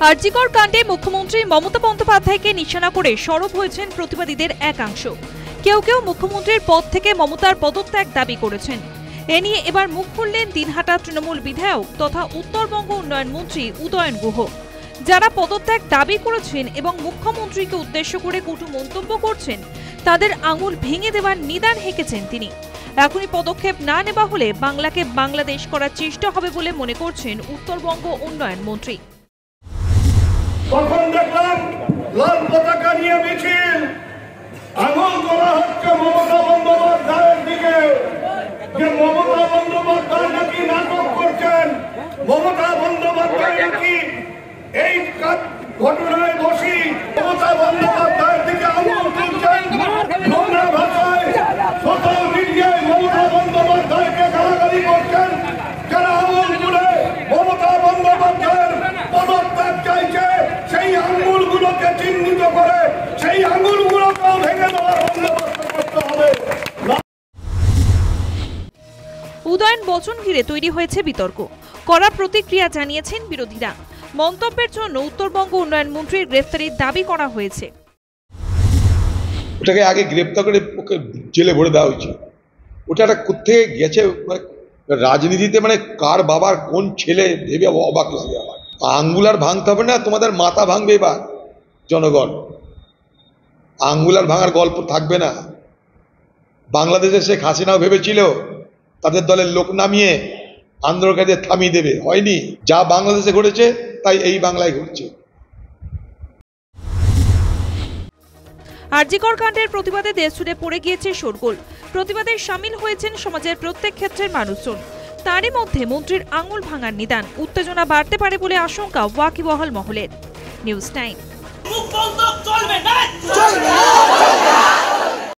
আরজিকর কাণ্ডে মুখ্যমন্ত্রী মমতা বন্দ্যোপাধ্যায়কে নিশানা করে সরব হয়েছেন প্রতিবাদীদের একাংশ। কেউ কেউ মুখ্যমন্ত্রীর পদ থেকে মমতার পদত্যাগ দাবি করেছেন। এ নিয়ে এবার মুখ খুললেন দিনহাটা তৃণমূল বিধায়ক তথা উত্তরবঙ্গ উন্নয়ন মন্ত্রী উদয়ন গুহ। যারা পদত্যাগ দাবি করেছেন এবং মুখ্যমন্ত্রীকে উদ্দেশ্য করে কটু মন্তব্য করছেন, তাদের আঙুল ভেঙে দেওয়ার নিদান হেঁকেছেন তিনি। এখনই পদক্ষেপ না নেওয়া হলে বাংলাকে বাংলাদেশ করার চেষ্টা হবে বলে মনে করছেন উত্তরবঙ্গ উন্নয়ন মন্ত্রী। তখন দেখলাম লাল পতাকা নিয়ে মিছিল, আঙুল করা হচ্ছে মমতা বন্দ্যোপাধ্যায়ের দিকে, যে মমতা বন্দ্যোপাধ্যায় নাকি নাটক করছেন, মমতা বন্দ্যোপাধ্যায় নাকি এই ঘটনায় দোষী, মমতা বন্দ্যোপাধ্যায়ের দিকে আঙুল তুলছেন। নোংরা ভাষায় সোশ্যাল মিডিয়ায় মমতা বন্দ্যোপাধ্যায়কে গালাগালি করছেন। যারা আঙুল তুলে মমতা বন্দ্যোপাধ্যায়ের পদত্যাগ চাইছে, সেই আঙুলগুলোকে চিহ্নিত করে সেই আঙুলগুলোকেও ভেঙে দেওয়ার বন্দোবস্ত করতে হবে। উদয়ন বচন ঘিরে তৈরি হয়েছে বিতর্ক। কড়া প্রতিক্রিয়া জানিয়েছেন বিরোধীরা। মন্তব্যের জন্য উত্তরবঙ্গ উন্নয়ন মন্ত্রীর গ্রেফতারির দাবি করা হয়েছে। ওটাকে আগে গ্রেফতার করে ওকে জেলে ভরে দেওয়া হয়েছে। ওটা একটা কোথেকে গেছে, রাজনীতিতে কার বাবার কোন ছেলে ভেবে অবাক লাগে আমার। আঙ্গুল আর ভাঙতে হবে না, তোমাদের মাথা ভাঙবে এবার জনগণ। আঙ্গুল আর ভাঙার গল্প থাকবে না। বাংলাদেশে শেখ হাসিনাও ভেবেছিল তাদের দলের লোক নামিয়ে আন্দোলনকারীদের থামিয়ে দেবে, হয়নি। যা বাংলাদেশে ঘটেছে তাই এই বাংলায় ঘটছে। আরজিকর কাণ্ডের প্রতিবাদে দেশ জুড়ে পড়ে গিয়েছে শোরগোল। প্রতিবাদে সামিল হয়েছেন সমাজের প্রত্যেক ক্ষেত্রের মানুষজন। তারই মধ্যে মন্ত্রীর আঙুল ভাঙার নিদান। উত্তেজনা বাড়তে পারে বলে আশঙ্কা ওয়াকিবহাল মহলের। News time.